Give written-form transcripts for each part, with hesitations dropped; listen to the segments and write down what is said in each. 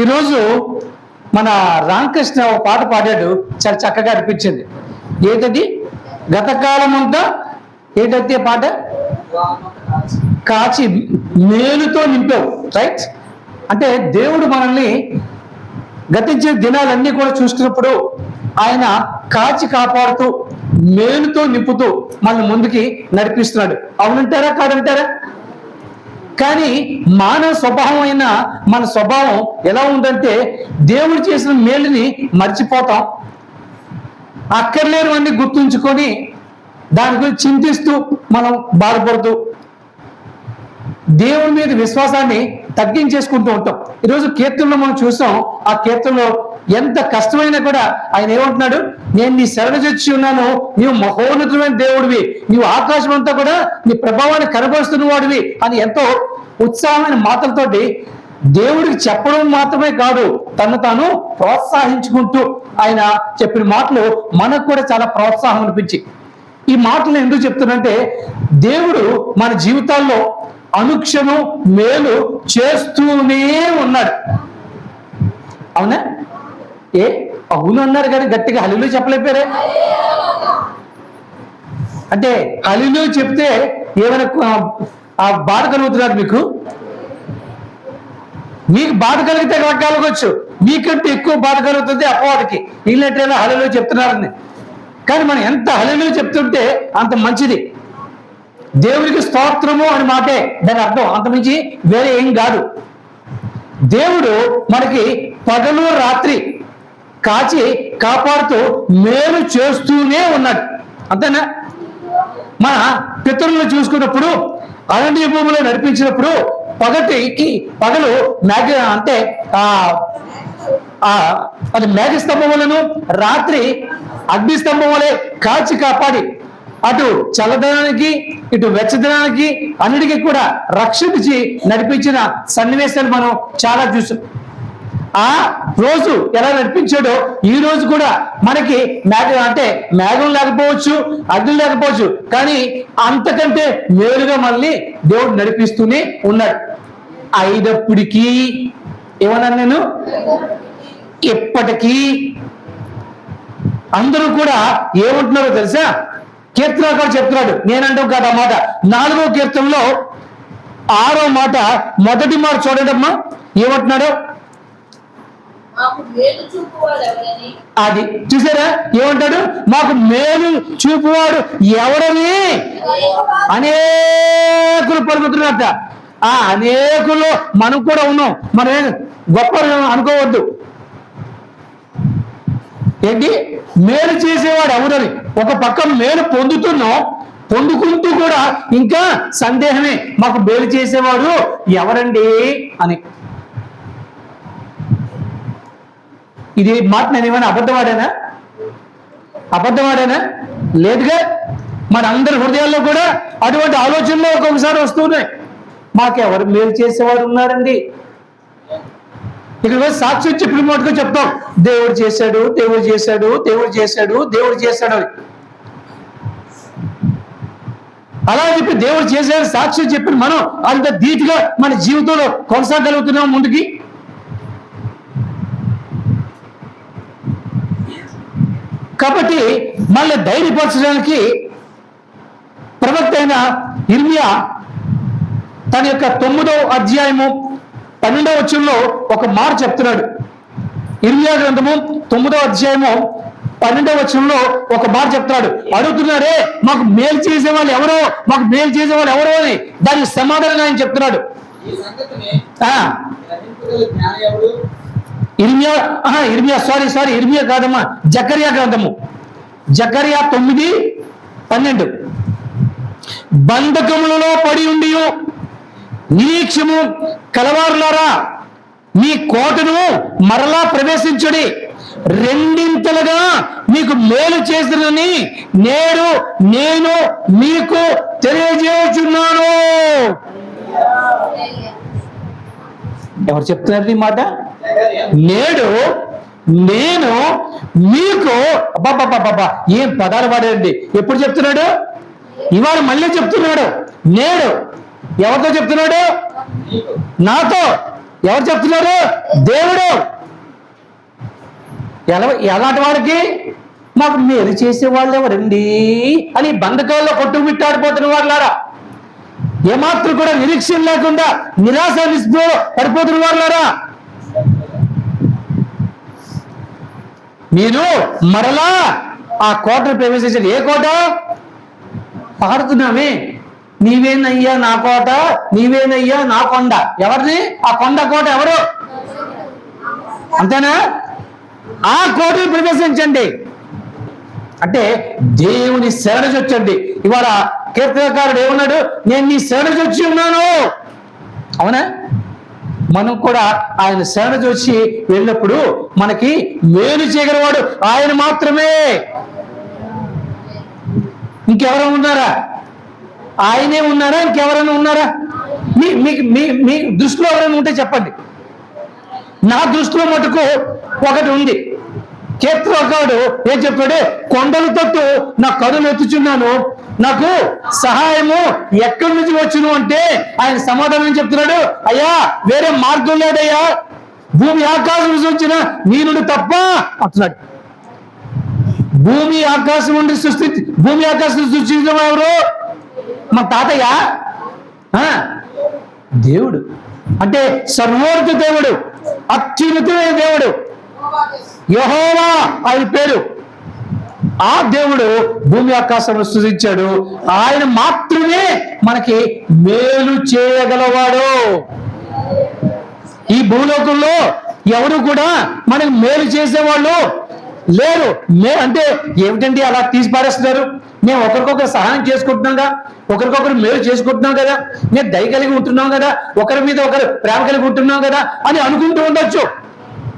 ఈరోజు మన రామకృష్ణ ఒక పాట పాడాడు, చాలా చక్కగా అనిపించింది. ఏంటది? గతకాలం అంతా ఏంటంటే పాట కాచి మేలుతో నింపావు. రైట్? అంటే దేవుడు మనల్ని గతించిన దినాలన్నీ కూడా చూస్తున్నప్పుడు ఆయన కాచి కాపాడుతూ మేలుతో నింపుతూ మన ముందుకి నడిపిస్తున్నాడు. అవునంటారా కాదంటారా? కానీ మానవ స్వభావం అయిన మన స్వభావం ఎలా ఉందంటే దేవుడు చేసిన మేలుని మర్చిపోతాం, అక్కర్లేనివన్నీ గుర్తుంచుకొని దాని గురించి చింతిస్తూ మనం బాధపడుతూ దేవుడి మీద విశ్వాసాన్ని తగ్గించేసుకుంటూ ఉంటాం. ఈరోజు కీర్తనలో మనం చూసాం, ఆ కీర్తనలో ఎంత కష్టమైనా కూడా ఆయన ఏమంటున్నాడు? నేను నీ శరణుజొచ్చి ఉన్నాను, నీవు మహోన్నతమైన దేవుడివి, నీవు ఆకాశం అంతా కూడా నీ ప్రభావాన్ని కనబరుస్తున్న వాడివి అని ఎంతో ఉత్సాహమైన మాటలతోటి దేవుడికి చెప్పడం మాత్రమే కాదు, తను తాను ప్రోత్సహించుకుంటూ ఆయన చెప్పిన మాటలు మనకు కూడా చాలా ప్రోత్సాహం అనిపించి. ఈ మాటలు ఎందుకు చెప్తున్నంటే దేవుడు మన జీవితాల్లో అనుక్షణం మేలు చేస్తూనే ఉన్నాడు. అవునా? అవును అన్నారు కానీ గట్టిగా హల్లెలూయా చెప్పలేపారే. అంటే హల్లెలూయా చెప్తే ఏమైనా బాధ కలుగుతున్నారు మీకు బాధ కలిగితే కలగవచ్చు, మీకంటే ఎక్కువ బాధ కలుగుతుంది అపవాదికి. వీళ్ళంటే హల్లెలూయా చెప్తున్నారని. కానీ మనం ఎంత హల్లెలూయా చెప్తుంటే అంత మంచిది. దేవుడికి స్తోత్రము అని మాటే దాని అర్థం, అంతమించి వేరే ఏం కాదు. దేవుడు మనకి పగలు రాత్రి కాచి కాపాడుతూ మేలు చేస్తూనే ఉన్నాడు. అంతేనా? మన పితరులను చూసుకున్నప్పుడు అరణ్య భూమిలో నడిపించినప్పుడు పగలు అంటే అది మేఘస్తంభం వలను, రాత్రి అగ్నిస్తంభం వలె కాచి కాపాడి అటు చల్లదనానికి ఇటు వెచ్చదనానికి అన్నిటికీ కూడా రక్షించి నడిపించిన సన్నివేశాలు మనం చాలా చూసాం. ఆ రోజు ఎలా నడిపించాడో ఈ రోజు కూడా మనకి మేఘం లేకపోవచ్చు, అగ్ని లేకపోవచ్చు, కానీ అంతకంటే మేలుగా మనల్ని దేవుడు నడిపిస్తూనే ఉన్నాడు. అయినప్పటికీ ఏమన్నాను నేను? ఇప్పటికీ అందరూ కూడా ఏమంటున్నారో తెలుసా? కీర్తనకారుడు చెప్తున్నాడు, నేనంటాం కాదు ఆ మాట. 4వ కీర్తనలో 6వ మాట, మొదటి మాట చూడండమ్మా, ఏమంటున్నాడు? అది చూసారా? ఏమంటాడు? మాకు మేలు చూపువాడు ఎవడని అనేకులు పలుకుతున్నట్ట. ఆ అనేకుల్లో మనం కూడా ఉన్నాం. మనం గొప్ప అనుకోవద్దు. ఏంటి మేలు చేసేవాడు ఎవరని? ఒక పక్క మేలు పొందుకుంటూ కూడా ఇంకా సందేహమే, మాకు మేలు చేసేవాడు ఎవరండి అని. ఇది మాట నేను ఏమైనా అబద్ధమాడానా? లేదుగా. మన అందరి హృదయాల్లో కూడా అటువంటి ఆలోచనలు ఒక్కొక్కసారి వస్తున్నాయి. మాకెవరు మేలు చేసేవాడు ఉన్నారండి? ఇక్కడ సాక్ష్యం చెప్పిన మాటగా చెప్తాం, దేవుడు చేశాడు, దేవుడు చేశాడు, దేవుడు చేశాడు, దేవుడు చేశాడు అని. అలా చెప్పి దేవుడు చేశాడు సాక్ష్యం చెప్పిన మనం అంత ధీటుగా మన జీవితంలో కొనసాగలుగుతున్నాం ముందుకి. కాబట్టి మళ్ళీ ధైర్యపరచడానికి ప్రవక్త అయిన ఇర్మియా తన యొక్క 9వ అధ్యాయము 12వ వచనంలో ఒక మాట చెప్తున్నాడు. ఇర్మియా గ్రంథము 9వ అధ్యాయము 12వ వచనంలో ఒక మాట చెప్తున్నాడు. అడుగుతున్నారే మాకు మేలు చేసేవాళ్ళు ఎవరో, మాకు మేలు చేసేవాళ్ళు ఎవరో అని. దానికి సమాధానంగా ఆయన చెప్తున్నాడు. ఇర్మియా కాదమ్మా, జకర్యా గ్రంథము, జకర్యా 9:12. బంధకములలో పడి ఉండి నిరీక్షము కలవారులారా, మీ కోటను మరలా ప్రవేశించుడి, రెండింతలుగా మీకు మేలు చేసినని నేను మీకు తెలియజేయుచున్నాను. ఎవరు చెప్తున్నారు ఈ మాట? నేను మీకు అబ్బాబ్బాబ్బా ఏం పదాలు పాడండి. ఎప్పుడు చెప్తున్నాడు? ఇవాళ మళ్ళీ చెప్తున్నాడు. నేడు ఎవరితో చెప్తున్నాడు? నాతో. ఎవరు చెప్తున్నారు? దేవుడు. ఎలాంటి వాడికి? మాకు మేలు చేసేవాళ్ళు ఎవరండి అని బంధకాల్లో కొట్టుమిట్టాడిపోతున్న వాళ్ళారా, ఏమాత్రం కూడా నిరీక్షణ లేకుండా నిరాశ నిస్పృహ పడిపోతున్న వాళ్ళారా, మీరు మరలా ఆ కోటను ప్రవేశించారు. ఏ కోట? పాడుతున్నామే, నీవేనయ్యా నా కోట, నీవేనయ్యా నా కొండ. ఎవరిది ఆ కొండ? కోట ఎవరు? అంతేనా? ఆ కోటను ప్రవేశించండి అంటే దేవుని శరణొచ్చండి. ఇవాళ కీర్తనకారుడు ఏమన్నాడు? నేను నీ శరణొచ్చి ఉన్నాను. అవునా? మనం కూడా ఆయన శరణొచ్చి వెళ్ళినప్పుడు మనకి మేలు చేయగలవాడు ఆయన మాత్రమే. ఇంకెవరైనా ఉన్నారా? ఆయనే ఉన్నారా? ఇంకెవరైనా ఉన్నారా? మీ దృష్టిలో ఎవరైనా ఉంటే చెప్పండి. నా దృష్టిలో మటుకు ఒకటి ఉంది. కీర్తనకారుడు ఏం చెప్పాడు? కొండల తట్టు నా కనులు ఎత్తుచున్నాను, నాకు సహాయము ఎక్కడి నుంచి వచ్చును అంటే ఆయన సమాధానం చెప్తున్నాడు, అయ్యా వేరే మార్గం లేదయ్యా, భూమి ఆకాశం నుంచి వచ్చిన నీ నుండి తప్ప అంటున్నాడు. భూమి ఆకాశం సృష్టించడం ఎవరు? మా తాతయ్య? దేవుడు. అంటే సర్వోన్నత దేవుడు, అత్యున్నతమైన దేవుడు, యెహోవా ఆయన పేరు. ఆ దేవుడు భూమి ఆకాశం సృష్టించాడు. ఆయన మాత్రమే మనకి మేలు చేయగలవాడు. ఈ భూలోకంలో ఎవరు కూడా మనకి మేలు చేసేవాళ్ళు లేరు. అంటే ఏమిటండి అలా తీసి పారేస్తున్నారు? మేము ఒకరికొకరు సహాయం చేసుకుంటున్నాం, ఒకరికొకరు మేలు చేసుకుంటున్నాం కదా, మేము దయ కలిగి ఉంటున్నాం కదా, ఒకరి మీద ఒకరు ప్రేమ కలిగి ఉంటున్నాం కదా అని అనుకుంటూ ఉండొచ్చు.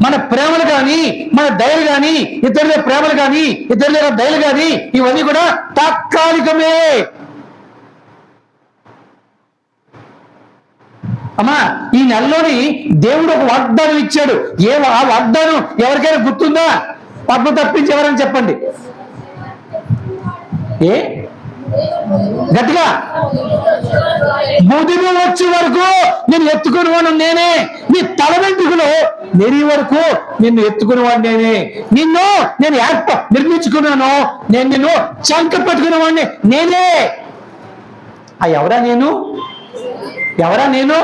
మన ప్రేమలు కానీ, మన దయలు కానీ, ఇతరుల ప్రేమలు కానీ, ఇతరుల దయలు కానీ ఇవన్నీ కూడా తాత్కాలికమే. అమ్మా, ఈ నెలలోని దేవుడు ఒక వాగ్దానం ఇచ్చాడు. ఆ వాగ్దానం ఎవరికైనా గుర్తుందా? పద్మ తప్పించి ఎవరని చెప్పండి. గట్టిగా. ముదిమి వచ్చే వరకు నేను ఎత్తుకునేవాడు నేనే, నీ తల వెంట్రుకలు నెరి వరకు నిన్ను ఎత్తుకునేవాడు నేనే, నిన్ను నేను నిర్మించుకున్నాను, నేను నిన్ను చంక పెట్టుకునేవాడిని నేనే. ఎవరా నేను?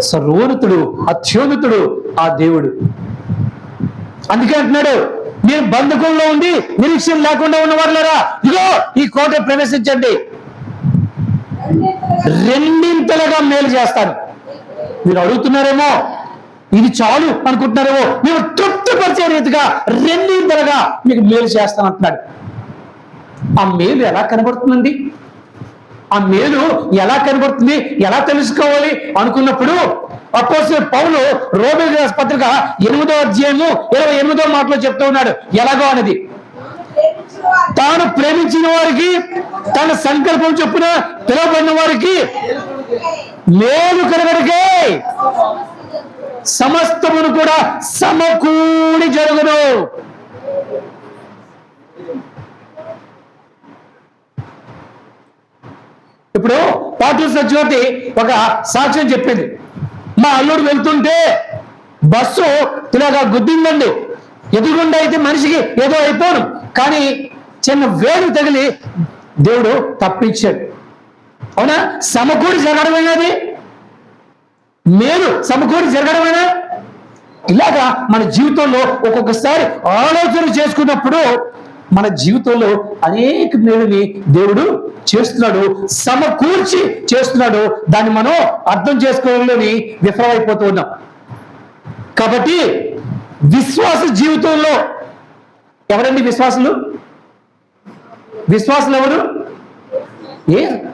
సర్వోన్నతుడు, అత్యున్నతుడు ఆ దేవుడు. అందుకే అంటున్నాడు, మీరు బంధకంలో ఉండి నిరీక్షణ లేకుండా ఉన్న వాళ్ళరా, ఇదిగో ఈ కోట ప్రవేశించండి, రెండింతలుగా మేలు చేస్తాను. మీరు అడుగుతున్నారేమో, ఇది చాలు అనుకుంటున్నారేమో, మీరు తృప్తిపరిచే రీతిగా రెండింతలుగా మీకు మేలు చేస్తాను అంటున్నాడు. ఆ మేలు ఎలా కనబడుతుందండి? ఆ మేలు ఎలా కనబడుతుంది, ఎలా తెలుసుకోవాలి అనుకున్నప్పుడు అపోస్తలుడు పౌలు రోమీయులకు రాసిన పత్రిక 8వ అధ్యాయము 28వ మాటలో చెప్తూ ఉన్నాడు ఎలాగో అనేది. తాను ప్రేమించిన వారికి, తన సంకల్పం చొప్పున పిలువబడిన వారికి మేలు కలగడికే సమస్తమును కూడా సమకూడి జరుగును. ఇప్పుడు పాటూరు సత్యవతి ఒక సాక్ష్యం చెప్పింది. మా అల్లుడు వెళ్తుంటే బస్సు ఇలాగా గుద్దిందండి. ఎదురుగుండా అయితే మనిషికి ఏదో అయిపోను, కానీ చిన్న వేలు తగిలి దేవుడు తప్పించాడు. అవునా? సమకూడి జరగడమైనది మేలు, సమకూడి జరగడమైనా. ఇలాగా మన జీవితంలో ఒక్కొక్కసారి ఆలోచన చేసుకున్నప్పుడు మన జీవితంలో అనేక మేలుని దేవుడు చేస్తున్నాడు, సమకూర్చి చేస్తున్నాడు. దాన్ని మనం అర్థం చేసుకోవడంలోని విఫలమైపోతూ ఉన్నాం. కాబట్టి విశ్వాస జీవితంలో ఎవరండి విశ్వాసులు? ఎవరు?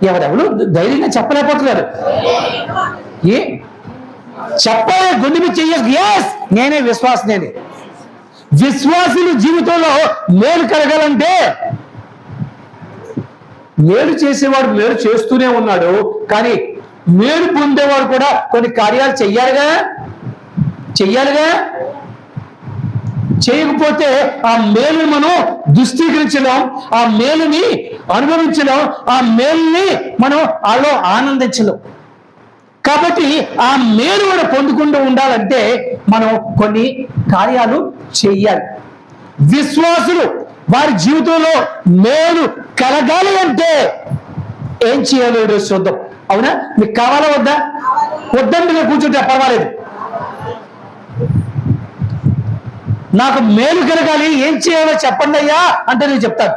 ఎవరెవరు ధైర్యంగా చెప్పలేకపోతున్నారు. చెప్పాలి, గుండె మీద చెయ్యాలి, ఎస్ నేనే విశ్వాసనేది. విశ్వాసుల జీవితంలో మేలు కలగాలంటే మేలు చేసేవాడు మేలు చేస్తూనే ఉన్నాడు, కానీ మేలు పొందేవాడు కూడా కొన్ని కార్యాలు చెయ్యాలిగా. చేయకపోతే ఆ మేలుని మనం దుస్తీకరించలేం, ఆ మేలుని అనుభవించలేం, ఆ మేలుని మనం ఆలో ఆనందించలేం. కాబట్టి ఆ మేలు కూడా పొందుకుంటూ ఉండాలంటే మనం కొన్ని కార్యాలు చెయ్యాలి. విశ్వాసులు వారి జీవితంలో మేలు కలగాలి అంటే ఏం చేయాలో ఈరోజు చూద్దాం. అవునా? మీకు కావాలా వద్దా? వద్దంటే మీరు కూర్చుంటే పర్వాలేదు. నాకు మేలు కలగాలి, ఏం చేయాలో చెప్పండి అయ్యా అంటే నేను చెప్తాను.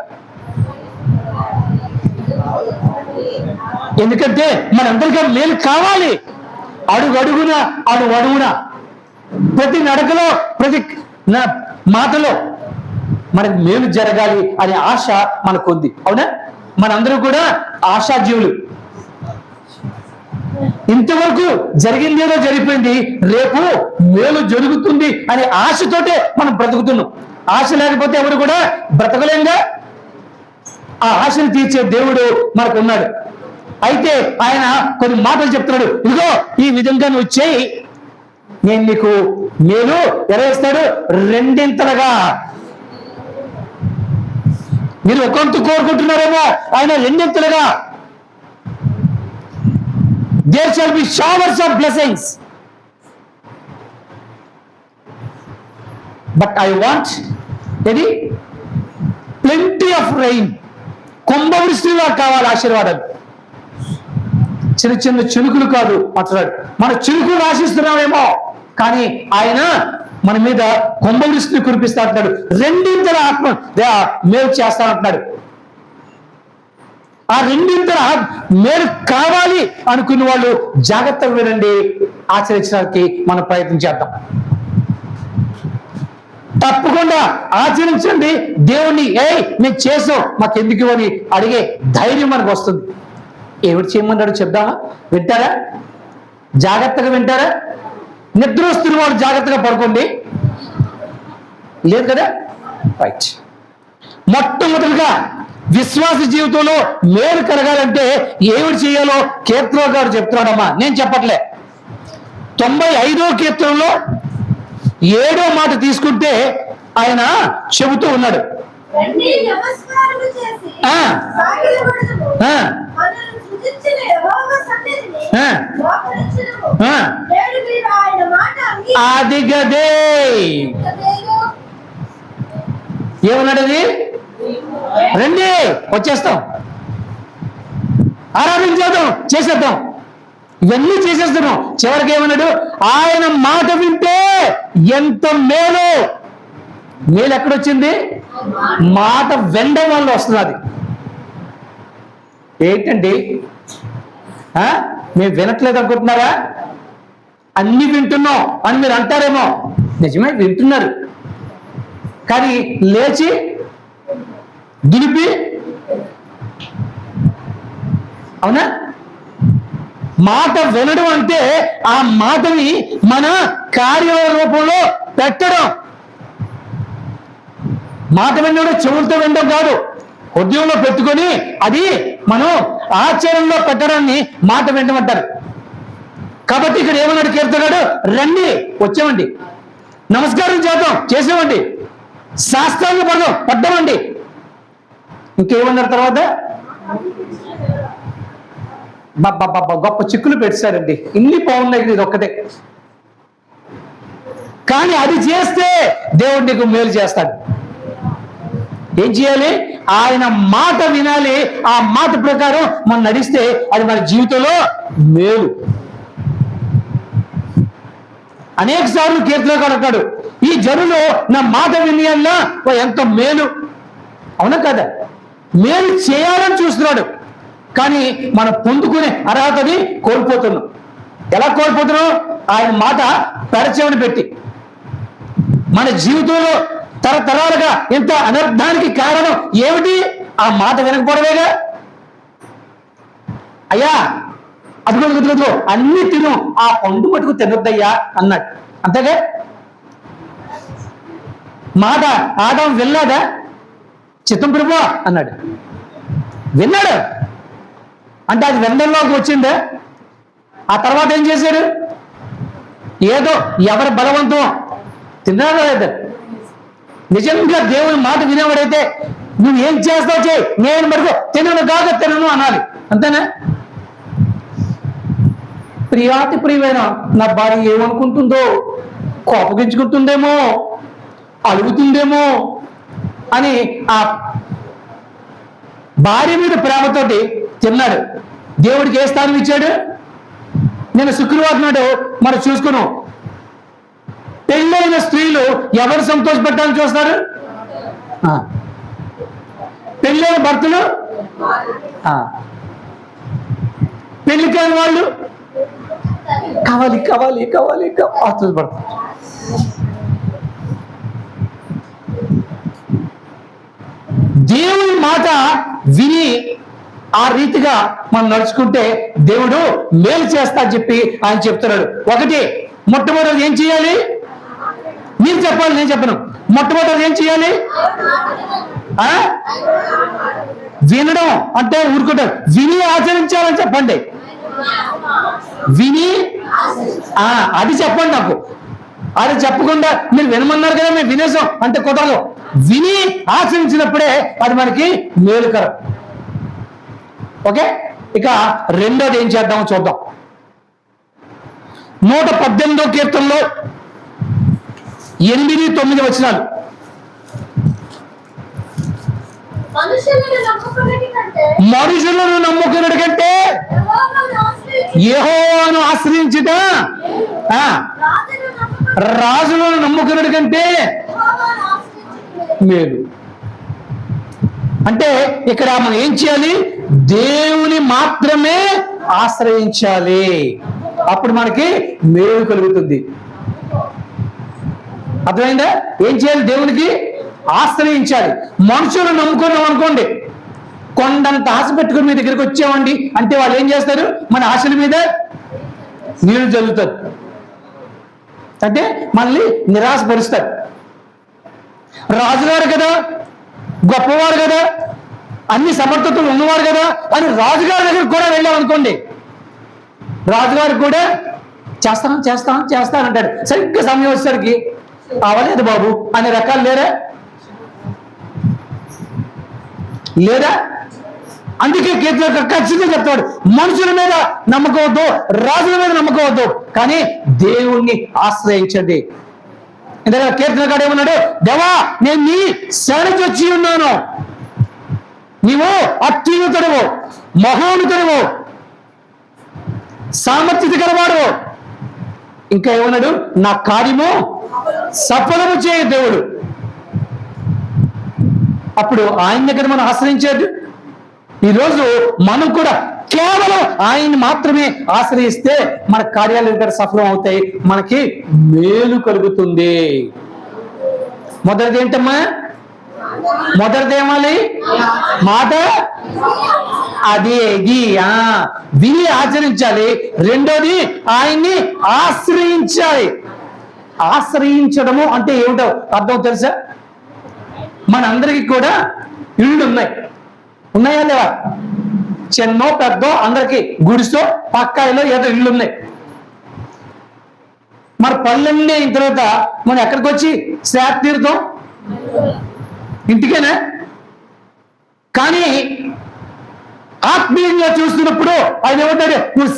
ఎందుకంటే మనందరికీ మేలు కావాలి. అడుగున ప్రతి నడకలో, ప్రతి మాటలో మనకు మేలు జరగాలి అనే ఆశ మనకు ఉంది. అవునా? మనందరూ కూడా ఆశాజీవులు. ఇంతవరకు జరిగింది ఏదో జరిగిపోయింది, రేపు మేలు జరుగుతుంది అనే ఆశతోటే మనం బ్రతుకుతున్నాం. ఆశ లేకపోతే ఎవరు కూడా బ్రతకలేంగా. ఆ ఆశను తీర్చే దేవుడు మనకు ఉన్నాడు. అయితే ఆయన కొన్ని మాటలు చెప్తున్నాడు. ఇదిగో ఈ విధంగా నువ్వు చేయి, నేను నీకు మేలు ఎరవేస్తాడు రెండింతలుగా. మీరు ఒకంత కోరుకుంటున్నారేమో, ఆయన రెండింతలుగా. There shall be showers of blessings. But I want plenty of rain. కుంభవృష్టిలా కావాలి ఆశీర్వాదాలు. చిన్న చిన్న చినుకులు కాదు అంటున్నాడు. మన చినుకులు ఆశిస్తున్నామేమో, కానీ ఆయన మన మీద కుంభవృష్టిని కురిపిస్తా అంటున్నాడు. రెండింతల ఆత్మ మేలు చేస్తా అంటున్నాడు. ఆ రెండింతల మేలు కావాలి అనుకున్న వాళ్ళు జాగ్రత్తగా వినండి, ఆచరించడానికి మనం ప్రయత్నం చేద్దాం. తప్పకుండా ఆచరించండి. దేవుణ్ణి మేము చేసాం మాకెందుకు అని అడిగే ధైర్యం మనకు వస్తుంది. ఏమిటి చేయమన్నాడు చెప్దామా? వింటారా? జాగ్రత్తగా వింటారా? నిద్ర వస్తున్న వాడు జాగ్రత్తగా పడుకోండి. లేదు కదా? రైట్. మొట్టమొదటిగా విశ్వాస జీవితంలో మేలు కలగాలంటే ఏమిటి చేయాలో కీర్తన గారు చెప్తున్నాడమ్మా, నేను చెప్పట్లే. 95వ కీర్తనలో 7వ మాట తీసుకుంటే ఆయన చెబుతూ ఉన్నాడు. అది గదే ఏమన్నాడు? అది రండి వచ్చేస్తాం, ఆరాధన చేద్దాం, చేసేద్దాం, ఇవన్నీ చేసేస్తున్నాం. చివరికి ఏమన్నాడు? ఆయన మాట వింటే ఎంత మేలు. మేలు ఎక్కడొచ్చింది? మాట వినడం వల్ల వస్తుంది. అది ఏంటండి? మేము వినట్లేదు అనుకుంటున్నారా? అన్ని వింటున్నాం అని మీరు అంటారేమో. నిజమే, వింటున్నారు. కానీ లేచి దులిపి, అవునా? మాట వినడం అంటే ఆ మాటని మన కార్యాల రూపంలో పెట్టడం. మాట వినడం చెవులతో వినడం కాదు, హృదయంలో పెట్టుకొని అది మనం ఆచరణలో పెట్టడాన్ని మాట వినడం అంటారు. కాబట్టి ఇక్కడ ఏమన్నాడు కీర్తనాడు? రండి వచ్చామండి, నమస్కారం చేద్దాం, చేసామండి, శాస్త్రాన్ని పడ్డామండి. ఇంకేమన్నారు తర్వాత? గొప్ప చిక్కులు పెట్టారండి. ఇన్ని బాగున్నాయి, ఇది ఒక్కటే. కానీ అది చేస్తే దేవుడు నీకు మేలు చేస్తాడు. ఏం చేయాలి? ఆయన మాట వినాలి. ఆ మాట ప్రకారం మనం నడిస్తే అది మన జీవితంలో మేలు. అనేక సార్లు కీర్తనకారుడు అంటాడు, ఈ జనులు నా మాట వినియల్లా ఎంత మేలు. అవునా కదా? మేలు చేయాలని చూస్తున్నాడు, కానీ మనం పొందుకునే అర్హతని కోల్పోతున్నాం. ఎలా కోల్పోతున్నాం? ఆయన మాట పరిచయం పెట్టి. మన జీవితంలో తరతరాలుగా ఇంత అనర్థానికి కారణం ఏమిటి? ఆ మాట వినకపోవడమేగా. అయ్యా అదిగో అన్ని తిను, ఆ పండు మటుకు తినొద్దయ్యా అన్నాడు. అంతేగా? మాట ఆదాం విన్నాడా? చిత్తం ప్రభు అన్నాడు. విన్నాడు అంటే అది వినడంలోకి వచ్చిందా? ఆ తర్వాత ఏం చేశాడు? ఏదో ఎవరి బలవంతం తిన్నాడా లేదా? నిజంగా దేవుని మాట వినేవాడైతే నువ్వు ఏం చేస్తావు చేయి, నేను మటుకు తినను కాక తినను అనాలి. అంతేనా? ప్రియాతి ప్రియమైన నా భార్య ఏమనుకుంటుందో, కోపగించుకుంటుందేమో, అలుగుతుందేమో అని ఆ భార్య మీద ప్రేమతోటి తిన్నాడు. దేవుడికి ఏ స్థానం ఇచ్చాడు? నేను శుక్రవారం నాడు మనం చూసుకున్నాం, పెళ్ళైన స్త్రీలు ఎవరు సంతోషపెట్టాలని చూస్తారు? పెళ్ళైన భర్తలు, పెళ్లి కాని వాళ్ళు కావాలి కావాలి కావాలి ఆతృతపడతారు. దేవుని మాట విని ఆ రీతిగా మనం నడుచుకుంటే దేవుడు మేలు చేస్తా చెప్పి ఆయన చెప్తున్నాడు. ఒకటి, మొట్టమొదటి ఏం చేయాలి? మీరు చెప్పాలి, నేను చెప్పను. మొట్టమొదటి ఏం చేయాలి? వినడం అంటే ఊరుకుంటారు. విని ఆచరించాలని చెప్పండి. విని అది చెప్పండి నాకు. అది చెప్పకుండా మీరు వినమన్నారు కదా మేము వినేసాం అంటే కుదరదు. విని ఆచరించినప్పుడే అది మనకి మేలుకరం. ఓకే, ఇక రెండోది ఏం చేద్దామో చూద్దాం. 118వ కీర్తనలో 8-9 వచనాలు. మనుషులను నమ్ముకున్నటి కంటే యెహోవాను ఆశ్రయించుట, రాజులను నమ్ముకున్నటి కంటే మేలు. అంటే ఇక్కడ మనం ఏం చేయాలి? దేవుని మాత్రమే ఆశ్రయించాలి. అప్పుడు మనకి మేలు కలుగుతుంది. అర్థమైందా? ఏం చేయాలి? దేవునికి ఆశ్రయించాలి. మనుషులు నమ్ముకున్నాం అనుకోండి, కొండంత ఆశ పెట్టుకుని మీ దగ్గరికి వచ్చామండి అంటే వాళ్ళు ఏం చేస్తారు? మన ఆశల మీద నీళ్లు జల్లుతారు, అంటే మనల్ని నిరాశపరుస్తారు. రాజుగారు కదా, గొప్పవారు కదా, అన్ని సమర్థతలు ఉన్నవారు కదా అని రాజుగారి దగ్గరికి కూడా వెళ్ళామనుకోండి, రాజుగారు కూడా చేస్తానంటాడు. సరిగ్గా సమయం వచ్చేసరికి అవలేదు బాబు అనే రకాలు లేదా? అందుకే కీర్తన ఖచ్చితంగా చెప్తాడు, మనుషుల మీద నమ్మకవద్దు, రాజుల మీద నమ్మకవద్దు, కానీ దేవుణ్ణి ఆశ్రయించండి. ఎందుకంటే కీర్తనకాడు ఏమన్నాడు? దేవా, నేను నీ శరణి వచ్చి ఉన్నాను, నీవు అత్యున్నతుడవు, మహోన్నతుడవు, సామర్థ్యత గలవాడు. ఇంకా ఏమన్నాడు? నా కార్యము సఫలము చేయ దేవుడు. అప్పుడు ఆయన దగ్గర మనం ఆశ్రయించేది. ఈరోజు మనం కూడా కేవలం ఆయన్ని మాత్రమే ఆశ్రయిస్తే మన కార్యాలు ఇక్కడ సఫలం అవుతాయి, మనకి మేలు కలుగుతుంది. మొదటిది ఏంటమ్మా? మొదటిది ఏమాలి? మాట అది విని ఆచరించాలి. రెండోది ఆయన్ని ఆశ్రయించాలి. ఆశ్రయించడము అంటే ఏమిటో అర్థం తెలుసా? మనందరికీ కూడా ఇళ్ళు ఉన్నాయా లేవా? చిన్నో పెద్దో అందరికి గుడిసో పక్కాయిలో ఏదో ఇళ్ళు ఉన్నాయి. మరి పనులన్నీ అయిన తర్వాత మనం ఎక్కడికి వచ్చి శ్రాద్ధ తీరుతాం? ఇంటికేనా? కానీ ఆత్మీయంగా చూస్తున్నప్పుడు ఆయన ఏమంటాడు? నువ్వు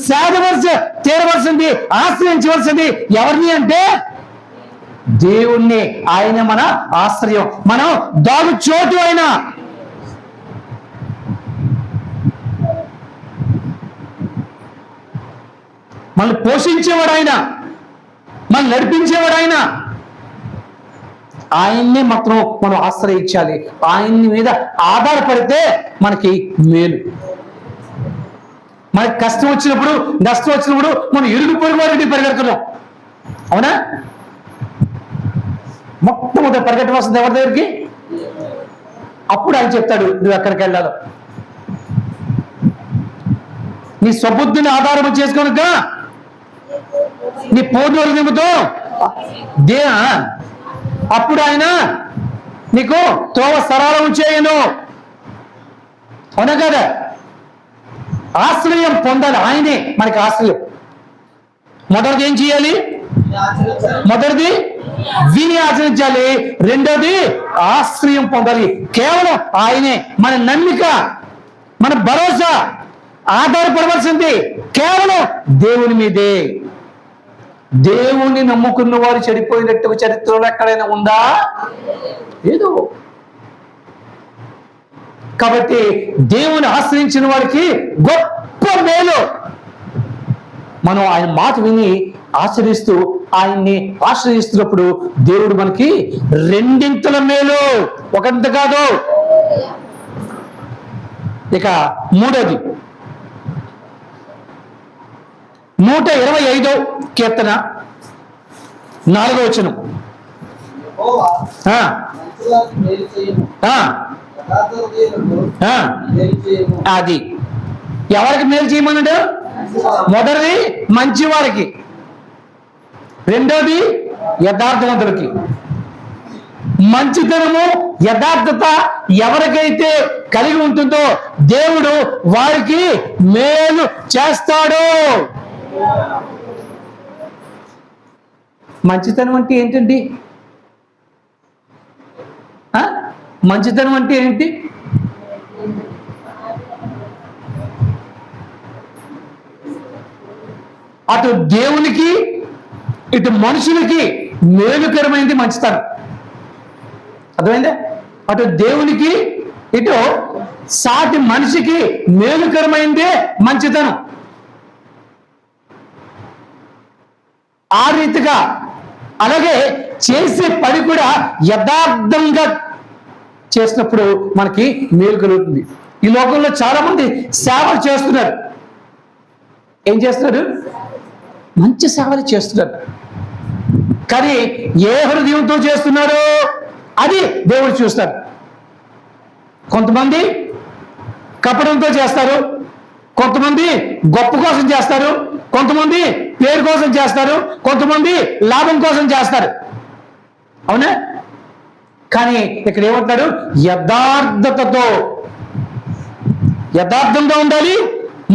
తీరవలసింది, ఆశ్రయించవలసింది ఎవరిని అంటే దేవుణ్ణి. ఆయన మన ఆశ్రయం, మనం దాగు చోటు. ఆయన మనల్ని పోషించేవాడు, ఆయన మనల్ని నడిపించేవాడు. ఆయన్ని మాత్రం మనం ఆశ్రయించాలి. ఆయన్ని మీద ఆధారపడితే మనకి మేలు. మనకి కష్టం వచ్చినప్పుడు, నష్టం వచ్చినప్పుడు మనం ఇరుగు పొరుగు వారికి పరిగెడుతున్నాం, అవునా? మొట్టమొదటి పరిగెట్టవలసింది ఎవరి దగ్గరికి? అప్పుడు ఆయన చెప్తాడు నువ్వు ఎక్కడికి వెళ్ళాలో. నీ స్వబుద్ధిని ఆధారం చేసుకోనుక నీ పోటీ నిమిత్తం అప్పుడు ఆయన నీకు త్రోవ సరళం చేయను, అవునా కదా? ఆశ్రయం పొందాలి, ఆయనే మనకి ఆశ్రయం. మొదటిది ఏం చేయాలి? మొదటిది విని ఆచరించాలి. రెండోది ఆశ్రయం పొందాలి. కేవలం ఆయనే మన నమ్మిక, మన భరోసా, ఆధారపడవలసింది కేవలం దేవుని మీదే. దేవుణ్ణి నమ్ముకున్న వారు చెడిపోయినట్టు చరిత్రలో ఎక్కడైనా ఉందా? ఏదో. కాబట్టి దేవుని ఆశ్రయించిన వారికి గొప్ప మేలు. మనం ఆయన మాట విని ఆశ్రయిస్తూ ఆయన్ని ఆశ్రయిస్తున్నప్పుడు దేవుడు మనకి రెండింతల మేలు, ఒకంత కాదు. ఇక మూడోది 125వ కీర్తన 4వ వచనం. అది ఎవరికి మేలు చేయమన్నాడు? మొదటిది మంచి వారికి, రెండోది యథార్థవంతులకి. మంచితనము యథార్థత ఎవరికైతే కలిగి ఉంటుందో దేవుడు వారికి మేలు చేస్తాడు. మంచితనం అంటే ఏంటండి? మంచితనం అంటే ఏంటి? అటు దేవునికి ఇటు మనుషులకి మేలుకరమైనది మంచితనం. అర్థమైందా? అటు దేవునికి ఇటు సాటి మనిషికి మేలుకరమైందే మంచితనం. ఆ రీతిగా అలాగే చేసే పని కూడా యథార్థంగా చేసినప్పుడు మనకి మేలు కలుగుతుంది. ఈ లోకంలో చాలా మంది సేవలు చేస్తున్నారు. ఏం చేస్తున్నారు? మంచి సేవలు చేస్తున్నారు. కానీ ఏ హృదయంతో చేస్తున్నారు అది దేవుడు చూస్తారు. కొంతమంది కపటంతో చేస్తారు, కొంతమంది గొప్ప కోసం చేస్తారు, కొంతమంది పేరు కోసం చేస్తారు, కొంతమంది లాభం కోసం చేస్తారు. అవునా? కానీ ఇక్కడ ఏమంటాడు? యథార్థతతో, యథార్థంగా ఉండాలి,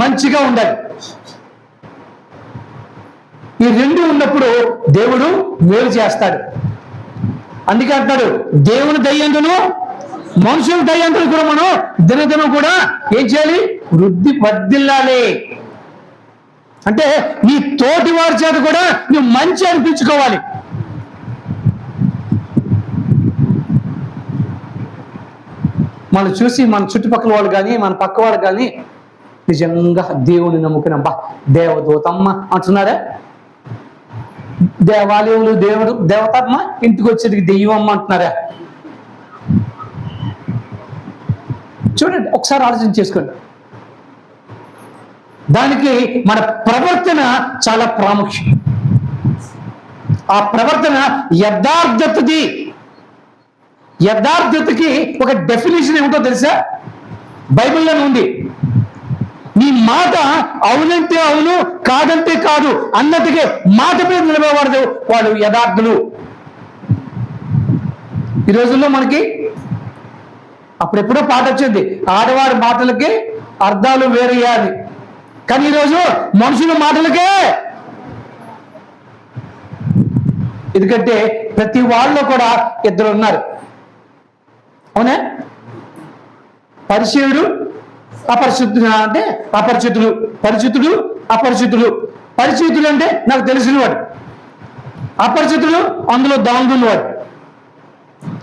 మంచిగా ఉండాలి. ఈ రెండు ఉన్నప్పుడు దేవుడు మేలు చేస్తాడు. అందుకే అంటాడు దేవుని దయ్యందును మనుషుల దయ్యందును కూడా మనం దినదినం కూడా ఏం చేయాలి? వృద్ధి వర్ధిల్లాలి. అంటే నీ తోటి వారి చేత కూడా నువ్వు మంచి అనిపించుకోవాలి. మనం చూసి మన చుట్టుపక్కల వాళ్ళు కానీ మన పక్క వాళ్ళు కానీ నిజంగా దేవుని నమ్ముకున్నాం, బా దేవదూతమ్మ అంటున్నారా? దేవాలయంలో దేవుడు దేవతమ్మ, ఇంటికి వచ్చేది దెయ్యమమ్మ అంటున్నారా? చూడండి, ఒకసారి ఆలోచన చేసుకోండి. దానికి మన ప్రవర్తన చాలా ప్రాముఖ్యం. ఆ ప్రవర్తన యథార్థతది. యథార్థతకి ఒక డెఫినేషన్ ఏమిటో తెలుసా? బైబిల్లోనే ఉంది. నీ మాట అవునంటే అవును, కాదంటే కాదు అన్నట్టుగా మాట మీద నిలబడదు వాళ్ళు యథార్థులు. ఈ రోజుల్లో మనకి అప్పుడెప్పుడో పాట వచ్చింది, ఆడవారి మాటలకి అర్థాలు వేరేయాలి. కానీ ఈరోజు మనుషుల మాటలకే. ఎందుకంటే ప్రతి వాళ్ళు కూడా ఇద్దరు ఉన్నారు. అవునా? పరిచయుడు అపరిచితుడు అంటే అపరిచితుడు, పరిచితుడు అపరిచితుడు. పరిచితుడు అంటే నాకు తెలిసినవాడు, అపరిచితుడు అందులో దాగున్నవాడు.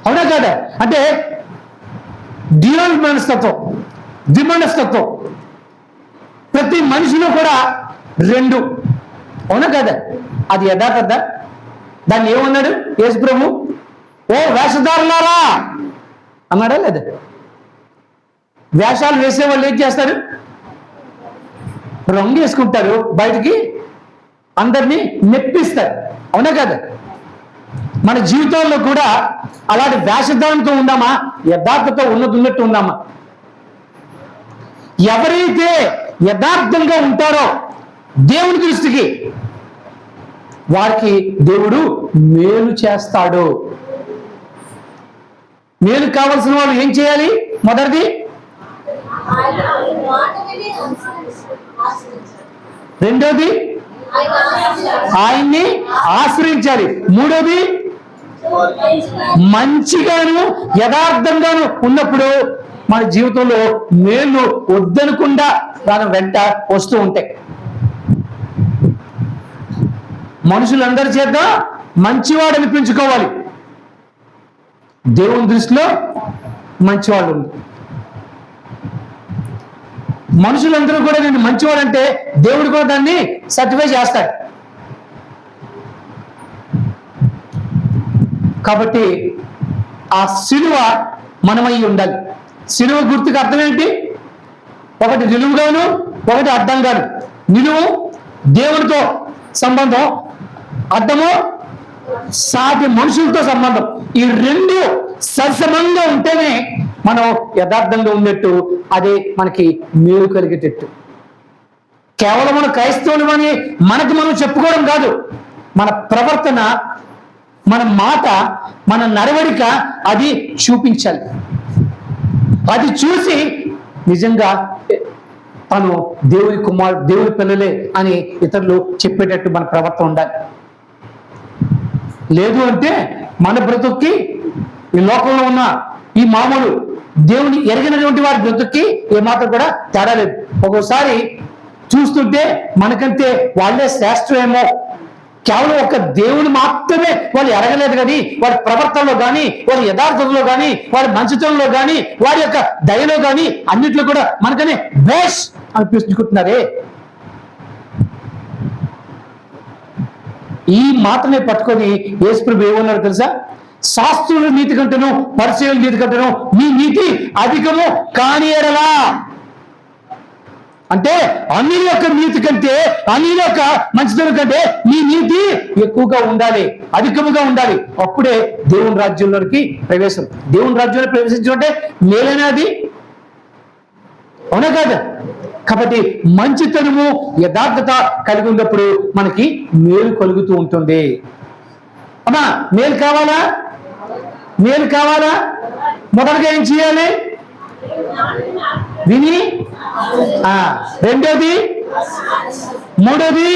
అవునా కాదా? అంటే మనస్తత్వం, ద్విమనస్తత్వం ప్రతి మనిషిలో కూడా రెండు. అవునా కదా? అది యథార్థత. దాన్ని ఏమన్నాడు యేసు ప్రభు? ఓ వేషధారులారా అన్నాడా లేదా? వేషాలు వేసే వాళ్ళు ఏం చేస్తారు? రంగు వేసుకుంటారు, బయటికి అందరినీ మెప్పిస్తారు. అవునా కదా? మన జీవితంలో కూడా అలాంటి వేషధారంతో ఉందామా? యథార్థతో ఉన్నట్టు ఉందామా? ఎవరైతే యథార్థంగా ఉంటారో దేవుని దృష్టికి వారికి దేవుడు మేలు చేస్తాడు. మేలు కావలసిన వాళ్ళు ఏం చేయాలి? మొదటిది రెండోది ఆయన్ని ఆశ్రయించాలి, మూడోది మంచిగాను యథార్థంగాను ఉన్నప్పుడు మన జీవితంలో మేలు వద్దనకుండా దాని వెంట వస్తూ ఉంటాయి. మనుషులందరి చేత మంచివాడు అనిపించుకోవాలి. దేవుని దృష్టిలో మంచివాడు. మనుషులందరూ కూడా నేను మంచివాడంటే దేవుడు కూడా దాన్ని సర్టిఫై చేస్తాడు. కాబట్టి ఆ సిలువ మనమై ఉండాలి. సిలువ గుర్తుకు అర్థం ఏంటి? ఒకటి నిలువుగాను, ఒకటి అడ్డంగాను. నిలువు దేవునితో సంబంధం, అడ్డము సాటి మనుషులతో సంబంధం. ఈ రెండు సరసమంగా ఉంటేనే మనం యథార్థంగా ఉన్నట్టు, అదే మనకి మేలు కలిగేటట్టు. కేవలం మన క్రైస్తవులమని మనకు మనం చెప్పుకోవడం కాదు, మన ప్రవర్తన, మన మాట, మన నడవడిక అది చూపించాలి. అది చూసి నిజంగా తను దేవుని కుమారుడు, దేవుని పిల్లలే అని ఇతరులు చెప్పేటట్టు మన ప్రవర్తన ఉండాలి. లేదు అంటే మన బ్రతుక్కి, ఈ లోకంలో ఉన్న ఈ మామూలు దేవుని ఎరిగినటువంటి వారి బ్రతుక్కి ఏమాత్రం కూడా తేడా లేదు. ఒక్కోసారి చూస్తుంటే మనకంటే వాళ్ళే శ్రేష్టమేమో, కేవలం ఒక దేవుని మాత్రమే వాళ్ళు ఎరగలేదు కానీ వారి ప్రవర్తనలో కానీ, వారి యథార్థతలో కానీ, వారి మంచితనంలో కానీ, వారి యొక్క దయలో కానీ అన్నిట్లో కూడా మనకనే బేస్ అనిపిస్తున్నారే. ఈ మాటనే పట్టుకొని యేసుప్రభు ఏమన్నాడు తెలుసా? శాస్త్రుల నీతి కంటేను పరిచయుల నీతి కంటేను మీ నీతి అధికము కాని ఎడలా. అంటే అన్యుల యొక్క నీతి కంటే, అన్యుల యొక్క మంచితనం కంటే మీ నీతి ఎక్కువగా ఉండాలి, అధికముగా ఉండాలి. అప్పుడే దేవుని రాజ్యంలోకి ప్రవేశం. దేవుని రాజ్యంలో ప్రవేశించడం అంటే మేలైనది, అవునా కాదు? కాబట్టి మంచితనము, యథార్థత కలిగి ఉన్నప్పుడు మనకి మేలు కలుగుతూ ఉంటుంది. అమ్మా మేలు కావాలా? మేలు కావాలా? మొదటగా ఏం చేయాలి? విని, రెండోది, మూడోది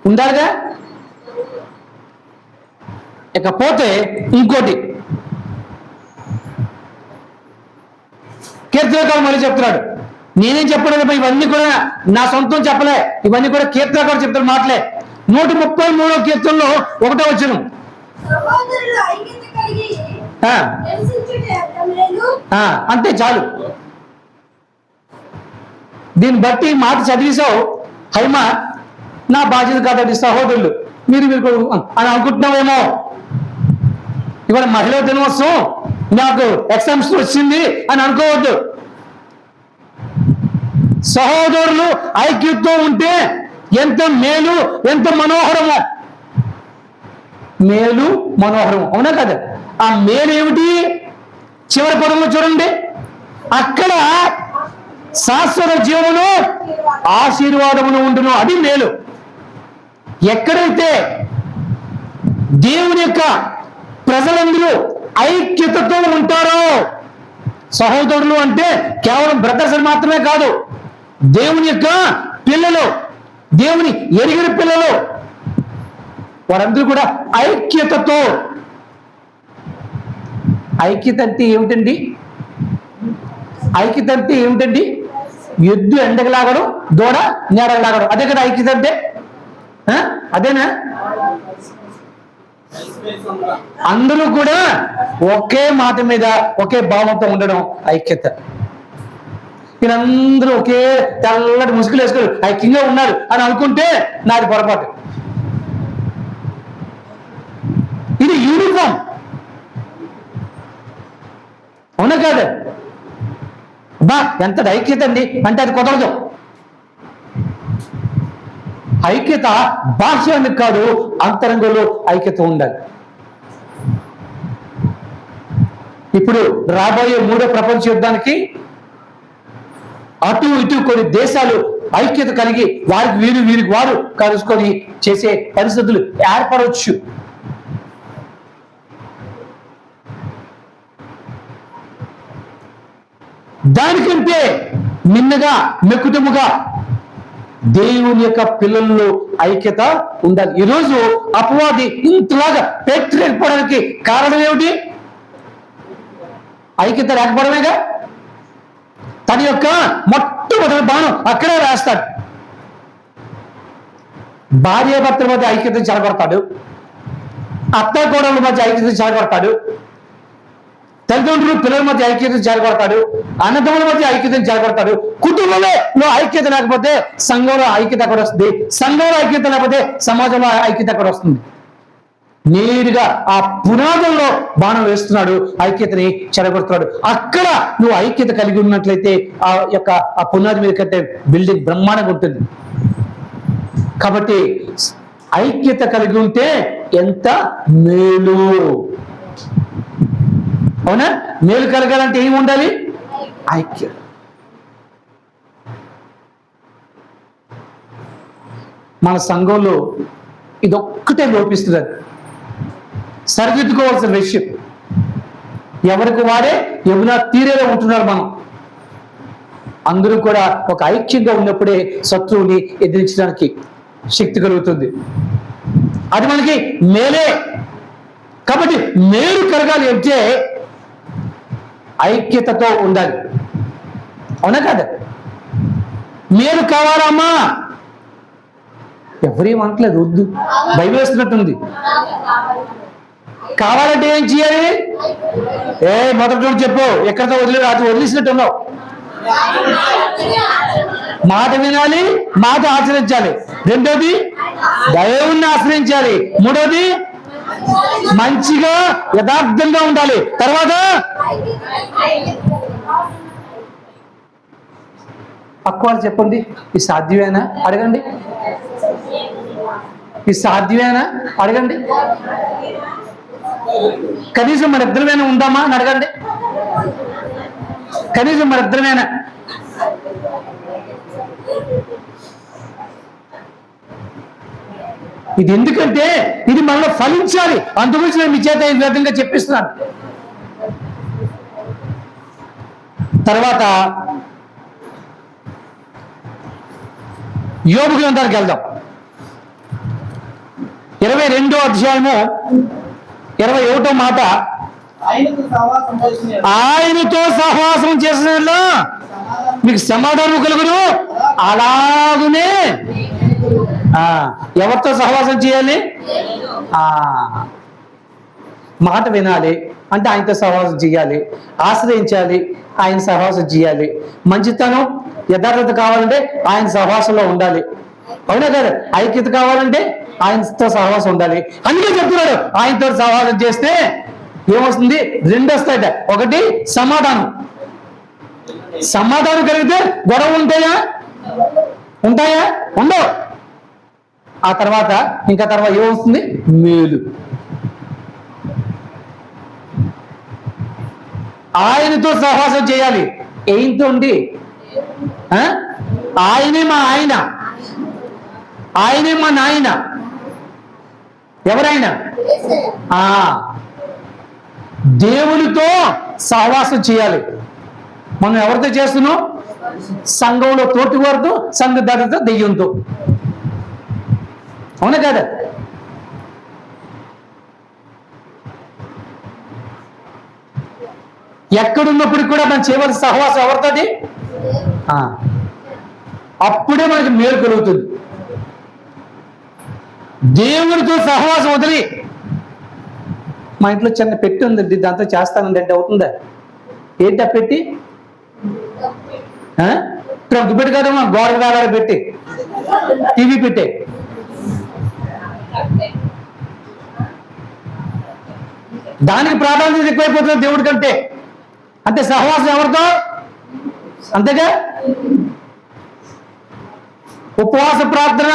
ఉండాలిగా. ఇకపోతే ఇంకోటి కీర్తనకారుడు మళ్ళీ చెప్తున్నాడు. నేనేం చెప్పలేదు, ఇవన్నీ కూడా నా సొంతం చెప్పలే, ఇవన్నీ కూడా కీర్తనకారుడు చెప్తాడు మాటలే. 133వ కీర్తనలో 1వ వచనం, అంతే చాలు. దీన్ని బట్టి మాట చదివేశావు హైమా, నా బాధ్యత కాదండి సహోదరులు, మీరు అని అనుకుంటున్నావేమో. ఇవాళ మహిళా దినోత్సవం, నాకు ఎగ్జామ్స్ వచ్చింది అని అనుకోవద్దు. సహోదరులు ఐక్యతతో ఉంటే ఎంత మేలు, ఎంత మనోహరము. మేలు మనోహరం, అవునా కదా? ఆ మేలు ఏమిటి? చివరి పదంలో చూడండి, అక్కడ శాశ్వత జీవమును ఆశీర్వాదమును ఉండును. అది మేలు. ఎక్కడైతే దేవుని యొక్క ప్రజలందరూ ఐక్యతతో ఉంటారో, సహోదరులు అంటే కేవలం బ్రదర్స్ మాత్రమే కాదు, దేవుని యొక్క పిల్లలు, దేవుని ఎరిగిన పిల్లలు, వారందరూ కూడా ఐక్యతతో. ఐక్యత అంటే ఏమిటండి? ఐక్యత అంటే ఏమిటండి? ఎద్దు ఎండకు లాగడం, దూడ నీడకు లాగడం, అదే కదా ఐక్యత అంటే? అదేనా? అందరూ కూడా ఒకే మాట మీద, ఒకే భావంతో ఉండడం ఐక్యత. వీళ్ళందరూ ఒకే తెల్లటి ముసుగులు వేసుకొని ఐక్యంగా ఉన్నారు అని అనుకుంటే నాది పొరపాటు. ఇది యూనిఫామ్, అవునా కాదు? బా ఎంత ఐక్యత అండి అంటే అది కుదరదు. ఐక్యత బాహ్యానికి కాదు, అంతరంగంలో ఐక్యత ఉండాలి. ఇప్పుడు రాబోయే 3వ ప్రపంచ యుద్ధానికి అటు ఇటు కొన్ని దేశాలు ఐక్యత కలిగి వారికి వీరికి వారు కలుసుకొని చేసే పరిస్థితులు ఏర్పడవచ్చు. దానికంటే మిన్నగా, మెక్కుటముగా దేవుని యొక్క పిల్లల్లో ఐక్యత ఉండాలి. ఈరోజు అపవాది ఇంతలాగా పెట్టడానికి కారణం ఏమిటి? ఐక్యత లేకపోవడమేగా. తన యొక్క మొట్టమొదటి బాణం అక్కడే వేస్తాడు. భార్యాభర్తల మధ్య ఐక్యతను చెడగొడతాడు, అత్త కోడళ్ళ మధ్య ఐక్యతను చెడగొడతాడు, తల్లిదండ్రులు పిల్లల మధ్య ఐక్యతను చెడగొడతాడు, అన్నదమ్ముల మధ్య ఐక్యతను చెడగొడతాడు. కుటుంబంలో ఐక్యత లేకపోతే సంఘంలో ఐక్యత కూడా వస్తుంది, సంఘంలో ఐక్యత లేకపోతే సమాజంలో ఐక్యత కూడా వస్తుంది. నేరుగా ఆ పునాదంలో బాణం వేస్తున్నాడు, ఐక్యతని చెడగొడుతున్నాడు. అక్కడ నువ్వు ఐక్యత కలిగి ఉన్నట్లయితే ఆ పునాది మీద కట్టే బిల్డింగ్ బ్రహ్మాండంగా ఉంటుంది. కాబట్టి ఐక్యత కలిగి ఉంటే ఎంత మేలు. అవునా? మేలు కలగాలంటే ఏమి ఉండాలి? ఐక్యత. మన సంఘంలో ఇదొక్కటే లోపిస్తుంది, సరిదిద్దుకోవాల్సిన విషయం. ఎవరికి వారే యమునా తీరేలా ఉంటున్నారు. మనం అందరూ కూడా ఒక ఐక్యంగా ఉన్నప్పుడే శత్రువుని ఎదిరించడానికి శక్తి కలుగుతుంది. అది మనకి మేలే. కాబట్టి మేలు కలగాలి అంటే ఐక్యతతో ఉండాలి. అవునా కదా? మేలు కావాలమ్మా, ఎవరేం అనట్లేదు, వద్దు, భయం వేస్తున్నట్టుంది. కావాలంటే ఏం చేయాలి? మొదటి చెప్పు, ఎక్కడితో వదిలేసినట్టు ఉన్నావు. మాట వినాలి, మాట ఆచరించాలి. రెండోది దైవాన్ని ఆశ్రయించాలి. మూడోది మంచిగా యథార్థంగా ఉండాలి. తర్వాత పక్కవాళ్ళు చెప్పండి, ఇది సాధ్యమేనా అడగండి. ఇది సాధ్యమేనా అడగండి. కనీసం మన ఇద్దరమేనా ఉందామా అని అడగండి. కనీసం మన ఇద్దరమేనా? ఇది ఎందుకంటే ఇది మనలో ఫలించాలి. అందుగురించి నేను మీ చేత ఈ విధంగా చెప్పిస్తున్నాను. తర్వాత యోబు గ్రంథానికి వెళ్దాం. 22వ అధ్యాయము 21వ మాట, ఆయనతో సహవాసం చేసిన మీకు సమాధానం కలుగును. అలాగునే ఎవరితో సహవాసం చేయాలి? మాట వినాలి అంటే ఆయనతో సహవాసం చేయాలి, ఆశ్రయించాలి, ఆయన సహవాసం చేయాలి. మంచితనం యథార్థత కావాలంటే ఆయన సహవాసంలో ఉండాలి. అవునా కదా? ఐక్యత కావాలంటే ఆయనతో సహవాసం ఉండాలి. అందుకే చెప్తున్నాడు, ఆయనతో సహవాసం చేస్తే ఏమొస్తుంది? రెండు వస్తాయట. ఒకటి సమాధానం. సమాధానం కలిగితే గొడవ ఉంటాయా? ఉండవు. ఆ తర్వాత ఏమొస్తుంది? మేలు. ఆయనతో సహవాసం చేయాలి. ఏంతో ఉండి ఆయనే మా ఆయన, ఆయనే మా నాయన. ఎవరైనా దేవునితో సహవాసం చేయాలి. మనం ఎవరితో చేస్తున్నాం? సంఘంలో తోటి వారితో, సంఘ దారితో, దెయ్యంతో. అవునా కదా? ఎక్కడున్నప్పుడు కూడా మనం చేయవలసిన సహవాసం ఎవరితోటి? అప్పుడే మనకి మేలు కలుగుతుంది. దేవునితో సహవాసం వదిలి మా ఇంట్లో చిన్న పెట్టి ఉందండి, దాంతో చేస్తానండి అంటే అవుతుందా? ఏంటి ఆ పెట్టి? ట్రంక్ పెట్టి కదమ్మా, గోడ వేలాడ పెట్టి, టీవీ పెట్టే. దానికి ప్రాధాన్యత ఎక్కువైపోతుంది దేవుడి కంటే. అంటే సహవాసం ఎవరితో? అంతేగా? ఉపవాస ప్రార్థన,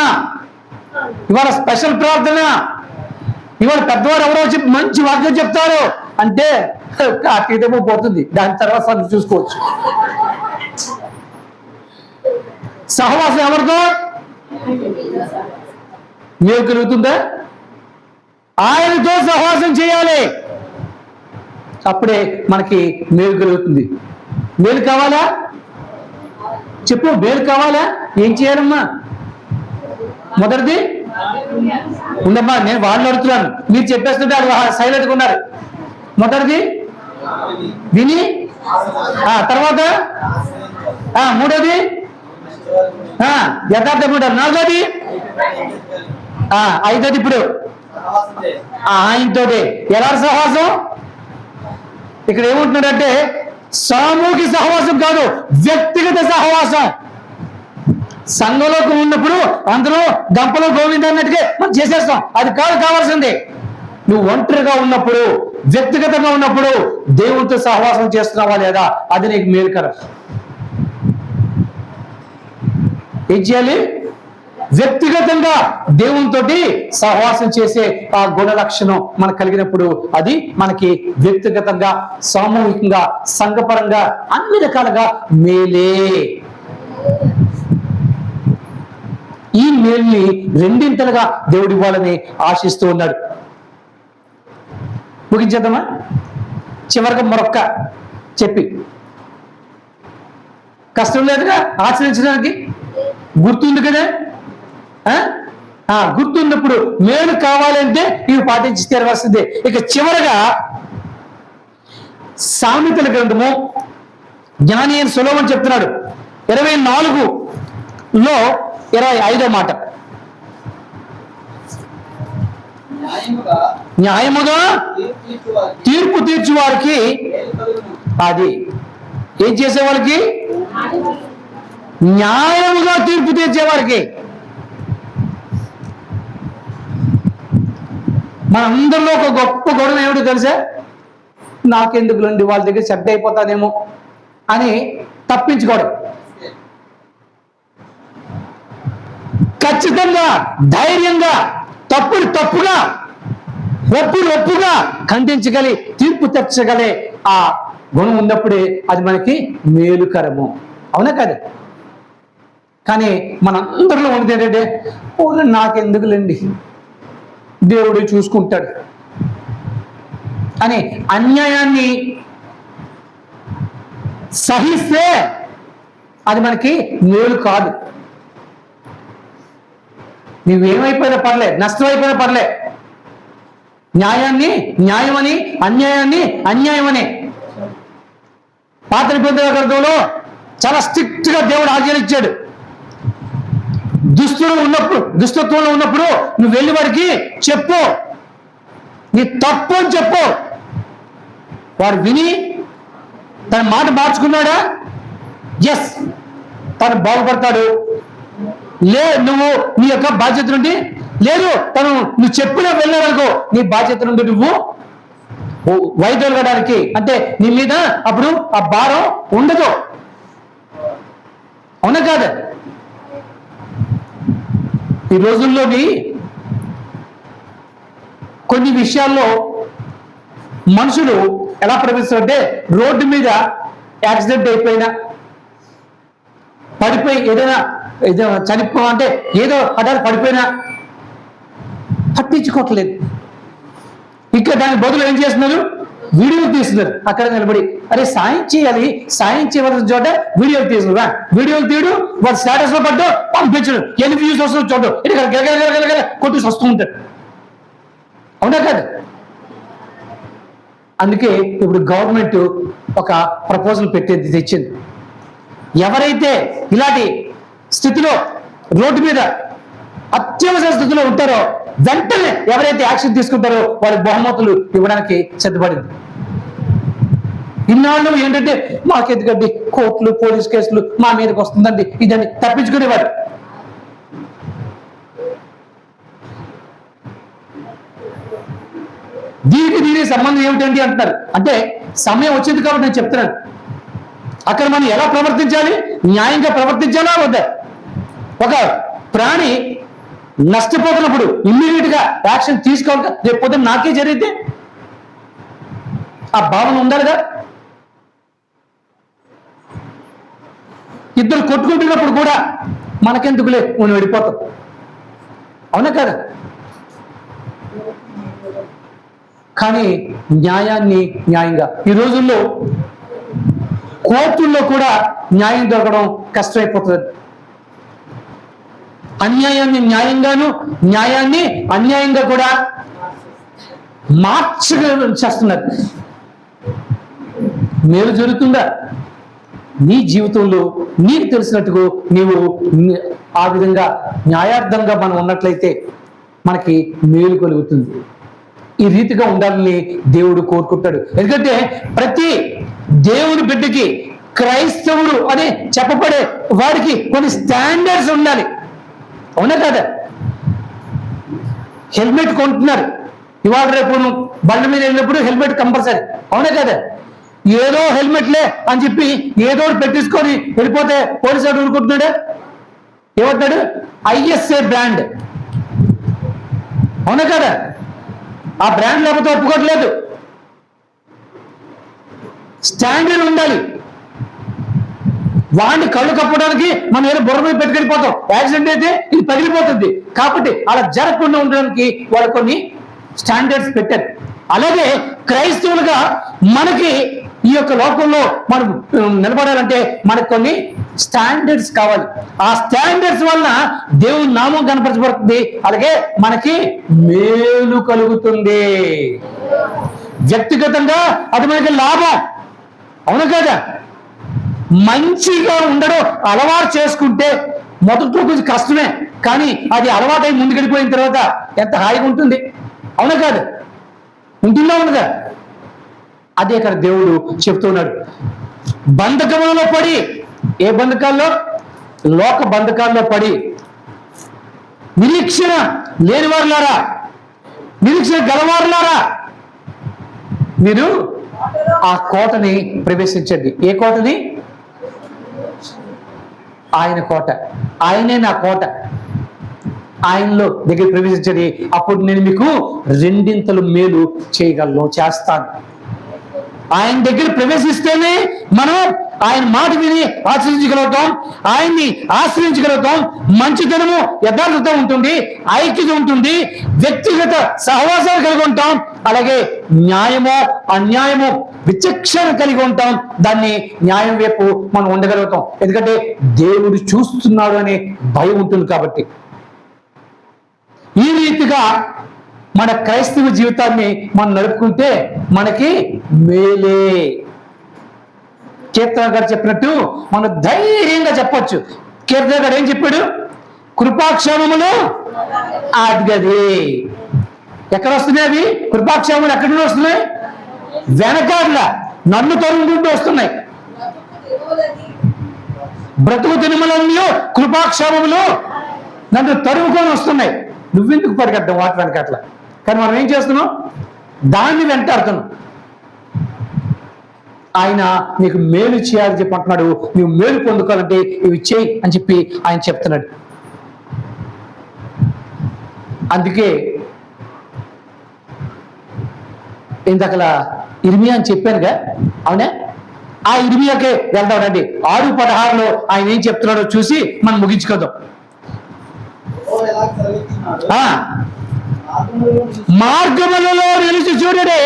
ఇవాళ స్పెషల్ ప్రార్థన, ఇవాళ పెద్దవారు ఎవరో చెప్పి మంచి వాక్యం చెప్తారు అంటే అతీతమో పోతుంది. దాని తర్వాత చూసుకోవచ్చు. సహవాసం ఎవరితో? మేలు కలుగుతుందా? ఆయనతో సహవాసం చేయాలి, అప్పుడే మనకి మేలు కలుగుతుంది. మేలు కావాలా? చెప్పు, మేలు కావాలా? ఏం చేయాలమ్మా? మొదటిది ఉండమ్మా, నేను వాళ్ళు అడుగుతున్నాను, మీరు చెప్పేస్తుంటే అది సైలెంట్గా ఉన్నారు. మొదటిది విని, తర్వాత మూడోది యథార్థంగా ఉంటారు, నాలుగోది అయితది. ఇప్పుడు ఆయనతోటి ఎలా సహవాసం? ఇక్కడ ఏముంటున్నాడంటే సామూహిక సహవాసం కాదు, వ్యక్తిగత సహవాసం. సంఘంలోకి ఉన్నప్పుడు అందరూ గంపలో గోవింద అన్నట్టుగా మనం చేసేస్తాం, అది కాదు కావాల్సింది. నువ్వు ఒంటరిగా ఉన్నప్పుడు, వ్యక్తిగతంగా ఉన్నప్పుడు దేవునితో సహవాసం చేస్తున్నావా లేదా, అది నీకు మేలుకరం. ఏం చేయాలి? వ్యక్తిగతంగా దేవునితో సహవాసం చేసే ఆ గుణ లక్షణం మనకు కలిగినప్పుడు అది మనకి వ్యక్తిగతంగా, సామూహికంగా, సంఘపరంగా అన్ని రకాలుగా మేలే. ఈ మేల్ని రెండింతలుగా దేవుడి ఇవ్వాలని ఆశిస్తూ ఉన్నాడు. ముగించేద్దామా? చివరిగా మరొక్క చెప్పి, కష్టం లేదుగా ఆచరించడానికి, గుర్తుంది కదా. గుర్తున్నప్పుడు మేలు కావాలంటే ఇవి పాటించి తీరవలసిందే. ఇక చివరగా సామెతల గ్రంథము జ్ఞాని అయిన సొలొమోను చెప్తున్నాడు 24లో 25వ మాట. న్యాయముగా తీర్పు తీర్చు వారికి, అది ఏం చేసేవారికి? న్యాయముగా తీర్పు తీర్చేవారికి. మనందరిలో ఒక గొప్ప గొడవ ఏమిటో తెలుసా? నాకెందుకులండి, వాళ్ళ దగ్గర సెట్ అయిపోతానేమో అని తప్పించుకోవడం. ఖచ్చితంగా, ధైర్యంగా, తప్పుని తప్పుగా, ఒప్పుని ఒప్పుగా ఖండించగలి, తీర్పు తెచ్చగలే ఆ గుణం ఉన్నప్పుడే అది మనకి మేలుకరము. అవునా కాదు? కానీ మనందరిలో ఉన్నది ఏంటంటే, నాకెందుకులేండి, దేవుడు చూసుకుంటాడు అని అన్యాయాన్ని సహిస్తే అది మనకి మేలు కాదు. నువ్వేమైపోయినా పర్లే, నష్టం అయిపోయినా పర్లే, న్యాయాన్ని న్యాయమని, అన్యాయాన్ని అన్యాయమని. పాత నిబంధన గ్రంథంలో చాలా స్ట్రిక్ట్ గా దేవుడు ఆజ్ఞలిచ్చాడు. దుష్టత్వంలో ఉన్నప్పుడు నువ్వు వెళ్ళి వారికి చెప్పు, నీ తప్పు అని చెప్పు. వాడు విని తన మాట మార్చుకున్నాడా? ఎస్, తను బాగుపడతాడు. నువ్వు నీ యొక్క బాధ్యత నుండి, లేదు నువ్వు చెప్పినా వెళ్ళాలనుకో, నీ బాధ్యత నుండి నువ్వు వైదొలగడానికి, అంటే నీ మీద అప్పుడు ఆ భారం ఉండదు. అవునా కాదు? ఈ రోజుల్లోని కొన్ని విషయాల్లో మనుషులు ఎలా ప్రవర్తిస్తారంటే, రోడ్డు మీద యాక్సిడెంట్ అయిపోయినా, పడిపోయి ఏదైనా అంటే ఏదో హఠాత్ పడిపోయినా పట్టించుకోవట్లేదు. ఇక్కడ దానికి బదులు ఏం చేస్తున్నారు? వీడియోలు తీస్తున్నారు. అక్కడ నిలబడి అరే సాయం చేయాలి, సాయం చేయవలసిన చోట వీడియోలు తీస్తున్నారు. వీడియోలు తీయడు, వాడు స్టేటస్ లో పడ్డు, పంపించడు, ఎన్ని వ్యూస్ వస్తుందో చూడడం, ఇక్కడ కొట్టి వస్తూ ఉంటాడు. అవునా కాదు? అందుకే ఇప్పుడు గవర్నమెంట్ ఒక ప్రపోజల్ తెచ్చింది. ఎవరైతే ఇలాంటి స్థితిలో రోడ్డు మీద అత్యవసర స్థితిలో ఉంటారో వెంటనే ఎవరైతే యాక్షన్ తీసుకుంటారో వాళ్ళకి బహుమతులు ఇవ్వడానికి సిద్ధపడింది. ఇన్నాళ్ళు ఏంటంటే మాకెందుకండి కోర్టులు, పోలీస్ కేసులు మా మీదకి వస్తుందండి, ఇదండి తప్పించుకునేవారు. దీనికి సంబంధం ఏమిటండి అంటున్నారు. అంటే సమయం వచ్చింది కాబట్టి నేను చెప్తున్నాను. అక్కడ మనం ఎలా ప్రవర్తించాలి? న్యాయంగా ప్రవర్తించాలా వద్దా? ఒక ప్రాణి నష్టపోతున్నప్పుడు ఇమ్మీడియట్ గా యాక్షన్ తీసుకోవాలి. రేపు పొద్దున నాకే జరిగితే ఆ భావన ఉండాలిగా. ఇద్దరు కొట్టుకుంటున్నప్పుడు కూడా మనకెందుకులే మనం వెళ్ళిపోతాం. అవునా కదా? కానీ న్యాయాన్ని న్యాయంగా, ఈ రోజుల్లో కోర్టుల్లో కూడా న్యాయం దొరకడం కష్టమైపోతుంది. అన్యాయాన్ని న్యాయంగాను, న్యాయాన్ని అన్యాయంగా కూడా మార్చేస్తున్నారు. మేలు జరుగుతుందా? నీ జీవితంలో నీకు తెలిసినట్టుగా నీవు ఆ విధంగా న్యాయార్థంగా మనం ఉన్నట్లయితే మనకి మేలు కలుగుతుంది. ఈ రీతిగా ఉండాలని దేవుడు కోరుకుంటాడు. ఎందుకంటే ప్రతి దేవుని బిడ్డకి, క్రైస్తవుడు అని చెప్పబడే వారికి కొన్ని స్టాండర్డ్స్ ఉండాలి. అవునా కదా? హెల్మెట్ కొంటున్నారు, ఇవాళ రేపు బండి మీద వెళ్ళినప్పుడు హెల్మెట్ కంపల్సరీ. అవునా కదా? ఏదో హెల్మెట్లే అని చెప్పి ఏదో పెట్టించుకొని వెళ్ళిపోతే పోలీసు వాడు ఊరుకుంటున్నాడు. ఏమంటాడు? ISA brand. అవునా కదా? ఆ బ్రాండ్ లేకపోతే ఒప్పుకోవట్లేదు. స్టాండర్డ్ ఉండాలి. వాడిని కళ్ళు కప్పడానికి మనం ఏదో బుర్ర మీద పెట్టుకెళ్ళిపోతాం. యాక్సిడెంట్ అయితే ఇది పగిలిపోతుంది. కాబట్టి అలా జరగకుండా ఉండడానికి వాళ్ళు కొన్ని స్టాండర్డ్స్ పెట్టారు. అలాగే క్రైస్తవులుగా మనకి ఈ యొక్క లోకంలో మనం నిలబడాలంటే మనకు కొన్ని స్టాండర్డ్స్ కావాలి. ఆ స్టాండర్డ్స్ వలన దేవుని నామం కనపరచబడుతుంది. అలాగే మనకి మేలు కలుగుతుంది. వ్యక్తిగతంగా అది మనకి లాభం. అవును కదా? మంచిగా ఉండడం అలవాటు చేసుకుంటే మొదట్లో కొంచెం కష్టమే, కానీ అది అలవాటై ముందుకెళ్ళిపోయిన తర్వాత ఎంత హాయిగా ఉంటుంది. అవునా కాదు? ఉంటుందా ఉండదా? అదే ఇక్కడ దేవుడు చెప్తున్నాడు. బంధకములలో పడి, ఏ బంధకాల్లో? లోక బంధకాల్లో పడి నిరీక్షణ లేనివారులారా, నిరీక్షణ గలవారులారా, మీరు ఆ కోటని ప్రవేశించండి. ఏ కోటని? ఆయన కోట. ఆయనే నా కోట. ఆయనలో దగ్గర ప్రవేశించండి. అప్పుడు నేను మీకు రెండింతలు మేలు చేయగలను, చేస్తాను. ఆయన దగ్గర ప్రవేశిస్తేనే మనం ఆయన మాట విని ఆశ్రయించగలుగుతాం, ఆయన్ని ఆశ్రయించగలుగుతాం. మంచితనము, యథార్థత ఉంటుంది, ఐక్యత ఉంటుంది, వ్యక్తిగత సహవాసాలు కలిగి ఉంటాం. అలాగే న్యాయము, అన్యాయము, విచక్షణ కలిగి ఉంటాం. దాన్ని న్యాయం వైపు మనం ఉండగలుగుతాం. ఎందుకంటే దేవుడు చూస్తున్నాడు అనే భయం ఉంటుంది. కాబట్టి ఈ రీతిగా మన క్రైస్తవ జీవితాన్ని మనం నడుపుకుంటే మనకి మేలే. కీర్తన గారు చెప్పినట్టు మనం ధైర్యంగా చెప్పొచ్చు. కీర్తన గారు ఏం చెప్పాడు? కృపాక్షేమములు అదిగది. ఎక్కడ వస్తున్నాయి అవి? కృపాక్షేమములు ఎక్కడి నుండి వస్తున్నాయి? వెనకాడలా నన్ను తరుముకుంటూ వస్తున్నాయి. బ్రతుకు తిరుమలన్నీ కృపాక్షేమములు నన్ను తరుముకొని వస్తున్నాయి. నువ్వెందుకు పరిగెట్టడం వాటి వెనకట్లా? కానీ మనం ఏం చేస్తున్నాం? దాన్ని వెంటాడుతున్నాం. ఆయన నీకు మేలు చేయాలని చెప్పి అంటున్నాడు. నువ్వు మేలు పొందుకోవాలంటే ఇవి చేయి అని చెప్పి ఆయన చెప్తున్నాడు. అందుకే ఇంతకలా ఇర్మియా అని చెప్పానుగా. అవునా? ఆ ఇర్మియాకే వెళ్దామండి. 6:16 ఆయన ఏం చెప్తున్నాడో చూసి మనం ముగించుకోదాం. మార్గములలో నిలిచి చూడడే,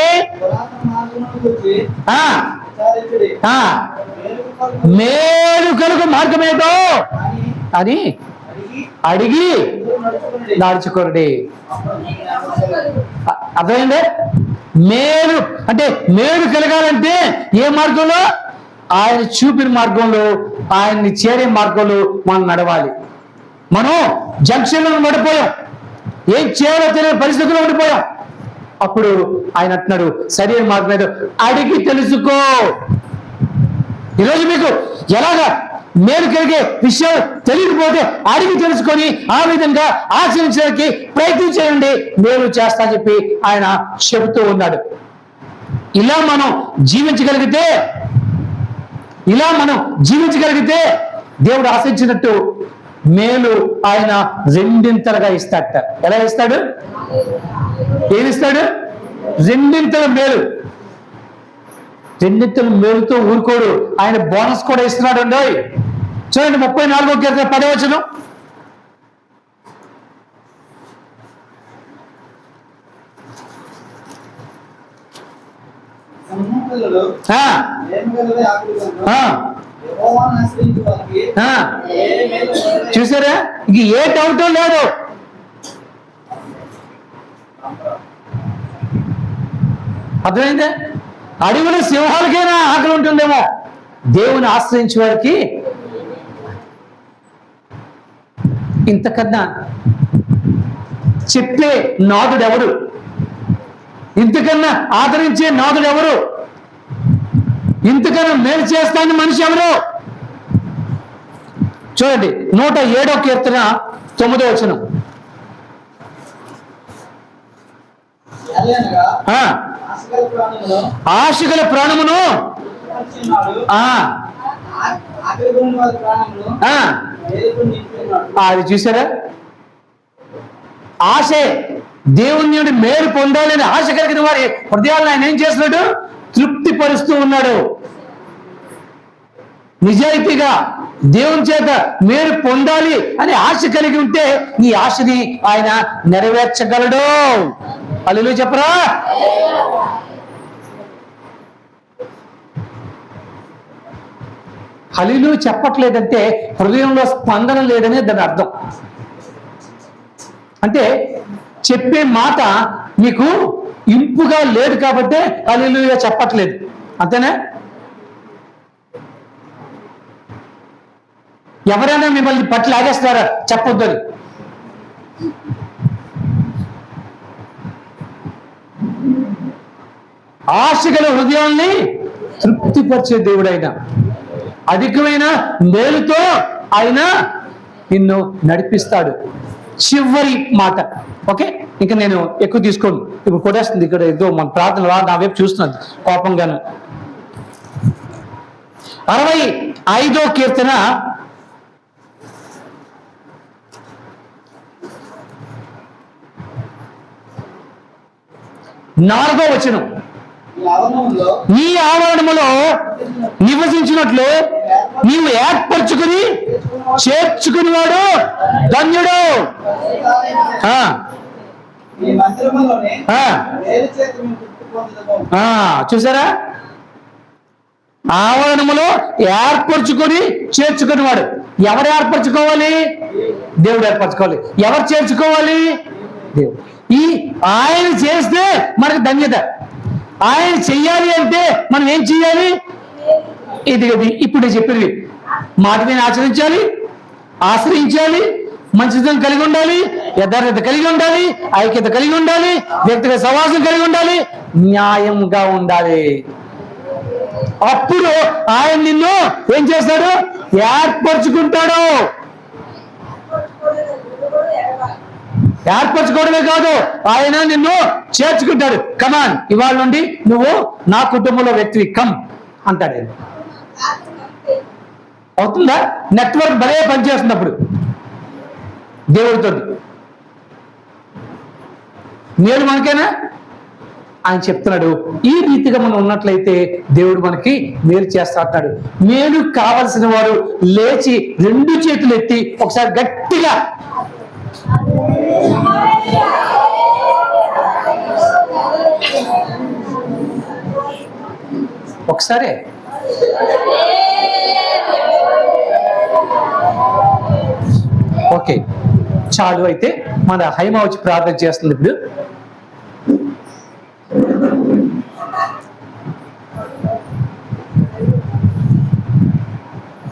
మేలు కలుగు మార్గమేదో అని అడిగి నడుచుకోండి. అర్థమైందే? మేలు అంటే మేలు కలగాలంటే ఏ మార్గంలో? ఆయన చూపిన మార్గంలో, ఆయన్ని చేరే మార్గంలో మనం నడవాలి. మనం జంక్షన్లో పడిపోయాం, ఏం చేయాలో తెలియని పరిస్థితుల్లో ఉండిపోయాం. అప్పుడు ఆయన అంటున్నాడు, సరైన మార్గం ఏదో అడిగి తెలుసుకో. ఈరోజు మీకు ఎలాగా మేలు కలిగే విషయం తెలియకపోతే అడిగి తెలుసుకొని ఆ విధంగా ఆచరించడానికి ప్రయత్నం చేయండి, మేలు చేస్తా అని చెప్పి ఆయన చెబుతూ ఉన్నాడు. ఇలా మనం జీవించగలిగితే దేవుడు ఆశించినట్టు మేలు ఆయన రెండింతలుగా ఇస్తాడట. ఎలా ఇస్తాడు? ఏమిస్తాడు? రెండింతల మేలు. రెండింతల మేలుతో ఊరుకోడు, ఆయన బోనస్ కూడా ఇస్తున్నాడు అండి. చూడండి 34 10 చూసారా? ఇంక ఏ డౌట్ లేదు. అర్థమైందే? అడవుల సింహాలకైనా ఆకలి ఉంటుందేమో, దేవుని ఆశ్రయించే వారికి ఇంతకన్నా చెప్పే నాదుడు ఎవరు? ఇంతకన్నా ఆదరించే నాదుడు ఎవరు? ఇంతకన్నా మేలు చేస్తాను మనిషి ఎవరు? చూడండి 107వ కీర్తన 9వ వచనం. ఆశగల ప్రాణమును అది చూసారా? ఆశే దేవుని నుండి మేలు పొందాలని ఆశ కలిగిన వారి హృదయాలను ఆయన ఏం చేస్తున్నాడు? తృప్తి పరుస్తూ ఉన్నాడు. నిజాయితీగా దేవుని చేత మేలు పొందాలి అని ఆశ కలిగి ఉంటే ఈ ఆశని ఆయన నెరవేర్చగలడు. హల్లెలూయా చెప్పరా? హల్లెలూయా చెప్పట్లేదంటే హృదయంలో స్పందన లేదనే దాని అర్థం. అంటే చెప్పే మాట మీకు ఇంపుగా లేదు కాబట్టి హల్లెలూయా చెప్పట్లేదు, అంతేనా? ఎవరైనా మిమ్మల్ని పట్ల ఆగేస్తారా చెప్పొద్దని? ఆశగల హృదయాల్ని తృప్తిపరిచే దేవుడు ఆయన. అధికమైన మేలుతో ఆయన నిన్ను నడిపిస్తాడు. చివరి మాట. ఓకే, ఇంకా నేను ఎక్కువ తీసుకోను, ఇప్పుడు కొట్టేస్తుంది. ఇక్కడ ఏదో మన ప్రార్థన నా వైపు చూస్తున్నది కోపంగాను. 65వ కీర్తన 4వ వచనం. నీ ఆవరణములో నివసించినట్లు నీవు ఏర్పరచుకుని చేర్చుకుని వాడు ధన్యుడు. చూసారా? ఆవరణములో ఏర్పరచుకొని చేర్చుకుని వాడు. ఎవరు ఏర్పరచుకోవాలి? దేవుడు ఏర్పరచుకోవాలి. ఎవరు చేర్చుకోవాలి? దేవుడు. ఈ ఆయన చేస్తే మనకు ధన్యత. ఆయన చెయ్యాలి అంటే మనం ఏం చెయ్యాలి? ఇది ఇప్పుడు నేను చెప్పేది మాట మీద ఆచరించాలి, ఆశ్రయించాలి, మంచితనం కలిగి ఉండాలి, యథార్థత కలిగి ఉండాలి, ఐక్యత కలిగి ఉండాలి, వ్యక్తిగత సమాజం కలిగి ఉండాలి, న్యాయంగా ఉండాలి. అప్పుడు ఆయన నిన్ను ఏం చేస్తాడు? ఏర్పరచుకుంటాడు. ఏర్పరచుకోవడమే కాదు, ఆయన నిన్ను చేర్చుకుంటాడు. కమాన్, ఇవాళ నుండి నువ్వు నా కుటుంబంలో వ్యక్తివి, కమ్ అంటాడు ఆయన. అవుతుందా? నెట్వర్క్ భలే పనిచేస్తున్నప్పుడు దేవుడితో. మేలు మనకేనా? ఆయన చెప్తున్నాడు. ఈ రీతిగా మనం ఉన్నట్లయితే దేవుడు మనకి మేలు చేస్తా అంటాడు. మేలు కావలసిన వారు లేచి 2 చేతులు ఎత్తి ఒకసారి గట్టిగా ఒకసారి ఓకే చాలు. అయితే మన హైమ వచ్చి ప్రార్థన చేస్తుంది ఇప్పుడు.